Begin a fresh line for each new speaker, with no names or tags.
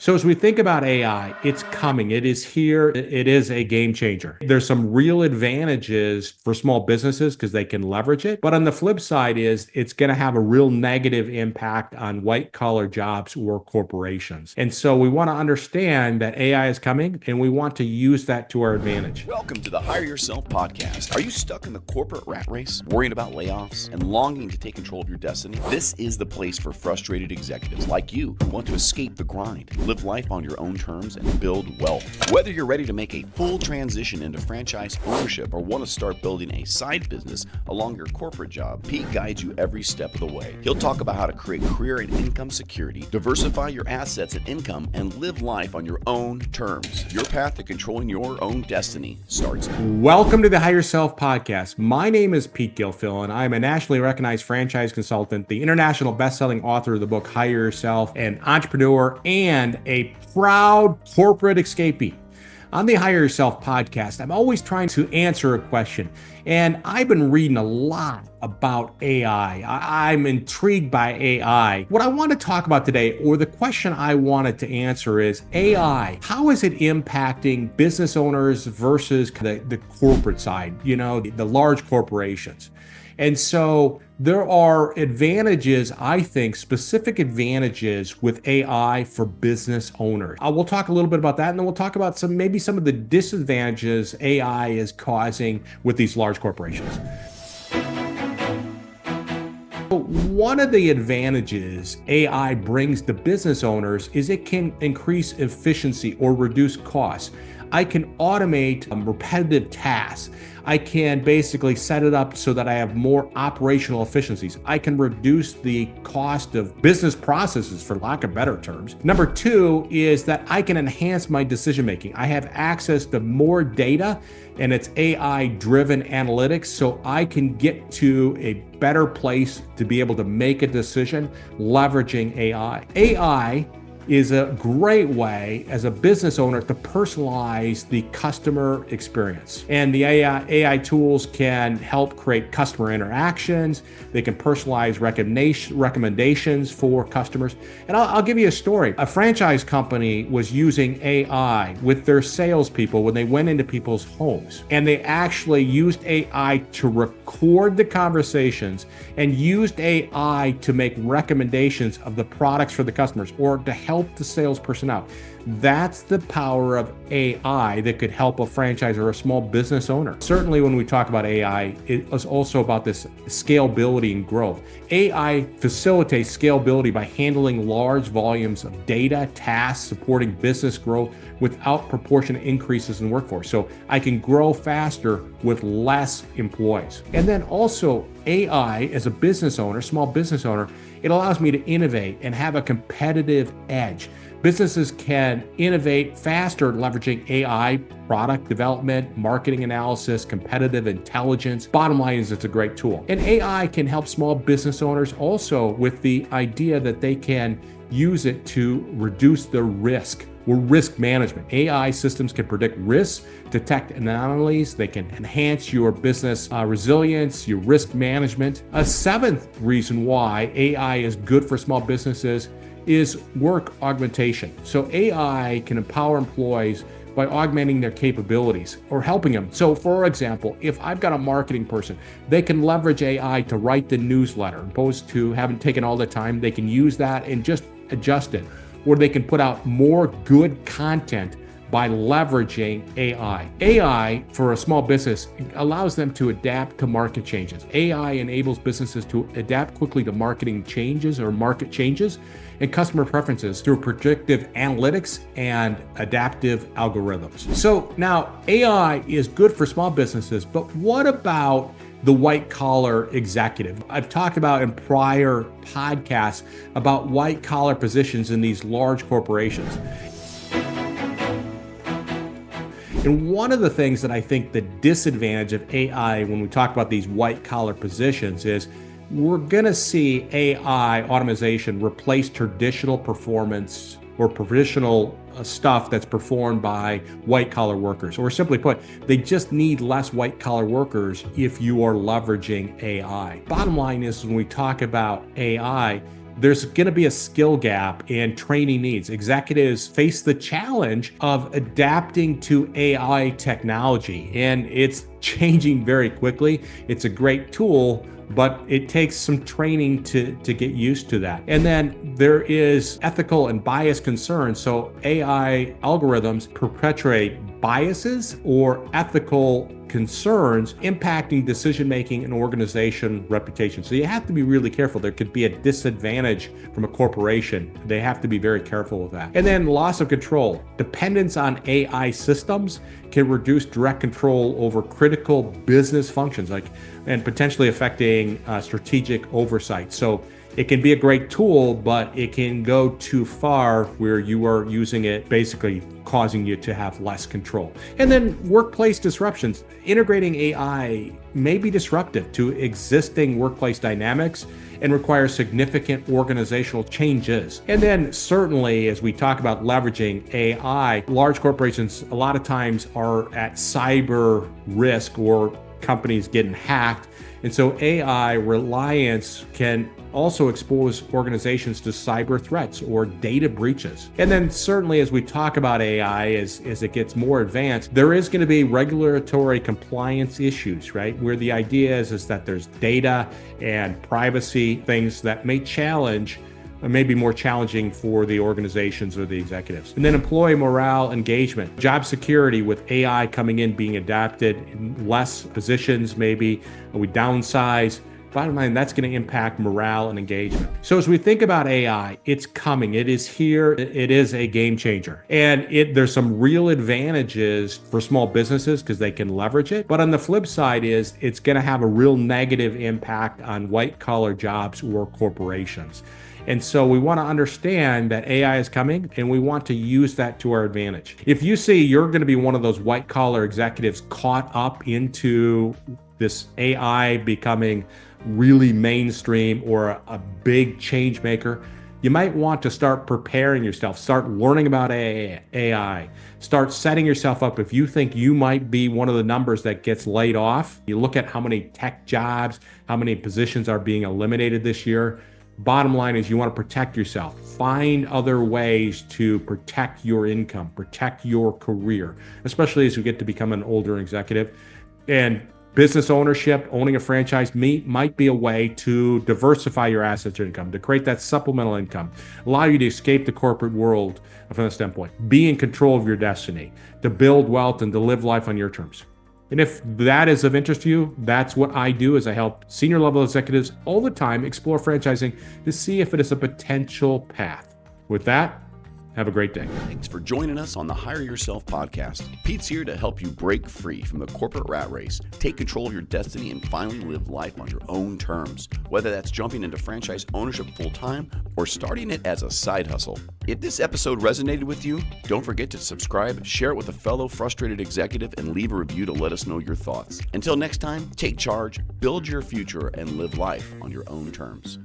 So as we think about AI, it's coming, it is here, it is a game changer. There's some real advantages for small businesses because they can leverage it. But on the flip side is it's going to have a real negative impact on white collar jobs or corporations. And so we want to understand that AI is coming and we want to use that to our advantage.
Welcome to the Hire Yourself podcast. Are you stuck in the corporate rat race, worrying about layoffs, and longing to take control of your destiny? This is the place for frustrated executives like you who want to escape the grind, live life on your own terms, and build wealth. Whether you're ready to make a full transition into franchise ownership or want to start building a side business along your corporate job, Pete guides you every step of the way. He'll talk about how to create career and income security, diversify your assets and income, and live life on your own terms. Your path to controlling your own destiny starts now.
Welcome to the Hire Yourself podcast. My name is Pete Gilfillan. I'm a nationally recognized franchise consultant, the international best-selling author of the book Hire Yourself, an entrepreneur, and a proud corporate escapee. On the Hire Yourself podcast, I'm always trying to answer a question, and I've been reading a lot about AI. I'm intrigued by AI. What I want to talk about today, or the question I wanted to answer is AI. How is it impacting business owners versus the corporate side, the large corporations? And so there are advantages, I think, specific advantages with AI for business owners. We'll talk a little bit about that, and then we'll talk about some of the disadvantages AI is causing with these large corporations. One of the advantages AI brings to business owners is it can increase efficiency or reduce costs. I can automate repetitive tasks. I can basically set it up so that I have more operational efficiencies. I can reduce the cost of business processes, for lack of better terms. Number two is that I can enhance my decision making. I have access to more data, and it's AI-driven analytics, so I can get to a better place to be able to make a decision leveraging AI. AI is a great way as a business owner to personalize the customer experience. And the AI tools can help create customer interactions. They can personalize recommendations for customers. And I'll give you a story. A franchise company was using AI with their salespeople when they went into people's homes. And they actually used AI to record the conversations and used AI to make recommendations of the products for the customers or to help the salesperson out. That's the power of AI that could help a franchise or a small business owner. Certainly when we talk about AI, it is also about this scalability and growth. AI facilitates scalability by handling large volumes of data, tasks, supporting business growth without proportionate increases in workforce. So I can grow faster with less employees. And then also AI as a business owner, small business owner, it allows me to innovate and have a competitive edge. Businesses can innovate faster leveraging AI, product development, marketing analysis, competitive intelligence. Bottom line is it's a great tool. And AI can help small business owners also with the idea that they can use it to reduce their risk or risk management. AI systems can predict risks, detect anomalies. They can enhance your business resilience, your risk management. A seventh reason why AI is good for small businesses is work augmentation. So AI can empower employees by augmenting their capabilities or helping them. So for example, if I've got a marketing person, they can leverage AI to write the newsletter. Opposed to having taken all the time, they can use that and just adjust it. Or they can put out more good content by leveraging AI. AI for a small business allows them to adapt to market changes. AI enables businesses to adapt quickly to marketing changes or market changes and customer preferences through predictive analytics and adaptive algorithms. So now AI is good for small businesses, but what about the white collar executive? I've talked about in prior podcasts about white collar positions in these large corporations. And one of the things that I think the disadvantage of AI when we talk about these white collar positions is we're going to see AI automation replace traditional performance or traditional stuff that's performed by white collar workers. Or simply put, they just need less white collar workers if you are leveraging AI. Bottom line is when we talk about AI, there's going to be a skill gap and training needs. Executives face the challenge of adapting to AI technology, and it's changing very quickly. It's a great tool, but it takes some training to get used to that. And then there is ethical and bias concerns. So AI algorithms perpetuate biases or ethical concerns impacting decision-making and organization reputation. So you have to be really careful. There could be a disadvantage from a corporation. They have to be very careful with that. And then loss of control. Dependence on AI systems can reduce direct control over critical business functions, and potentially affecting strategic oversight. So it can be a great tool, but it can go too far where you are using it basically causing you to have less control. And then workplace disruptions. Integrating AI may be disruptive to existing workplace dynamics and require significant organizational changes. And then certainly, as we talk about leveraging AI, large corporations a lot of times are at cyber risk or companies getting hacked. And so AI reliance can also expose organizations to cyber threats or data breaches. And then certainly as we talk about AI, as it gets more advanced, there is going to be regulatory compliance issues, right? Where the idea is that there's data and privacy things that may challenge may be more challenging for the organizations or the executives. And then employee morale engagement, job security with AI coming in, being adapted, less positions maybe, we downsize. Bottom line, that's going to impact morale and engagement. So as we think about AI, it's coming, it is here, it is a game changer. And there's some real advantages for small businesses because they can leverage it. But on the flip side is it's going to have a real negative impact on white collar jobs or corporations. And so we want to understand that AI is coming and we want to use that to our advantage. If you see you're going to be one of those white collar executives caught up into this AI becoming really mainstream or a big change maker, you might want to start preparing yourself, start learning about AI, start setting yourself up. If you think you might be one of the numbers that gets laid off, you look at how many tech jobs, how many positions are being eliminated this year. Bottom line is you want to protect yourself. Find other ways to protect your income, protect your career, especially as you get to become an older executive. And business ownership, owning a franchise might be a way to diversify your assets or income, to create that supplemental income, allow you to escape the corporate world from that standpoint, be in control of your destiny, to build wealth and to live life on your terms. And if that is of interest to you, that's what I do is I help senior level executives all the time explore franchising to see if it is a potential path. With that, have a great day.
Thanks for joining us on the Hire Yourself podcast. Pete's here to help you break free from the corporate rat race, take control of your destiny, and finally live life on your own terms. Whether that's jumping into franchise ownership full-time or starting it as a side hustle. If this episode resonated with you, don't forget to subscribe, share it with a fellow frustrated executive, and leave a review to let us know your thoughts. Until next time, take charge, build your future, and live life on your own terms.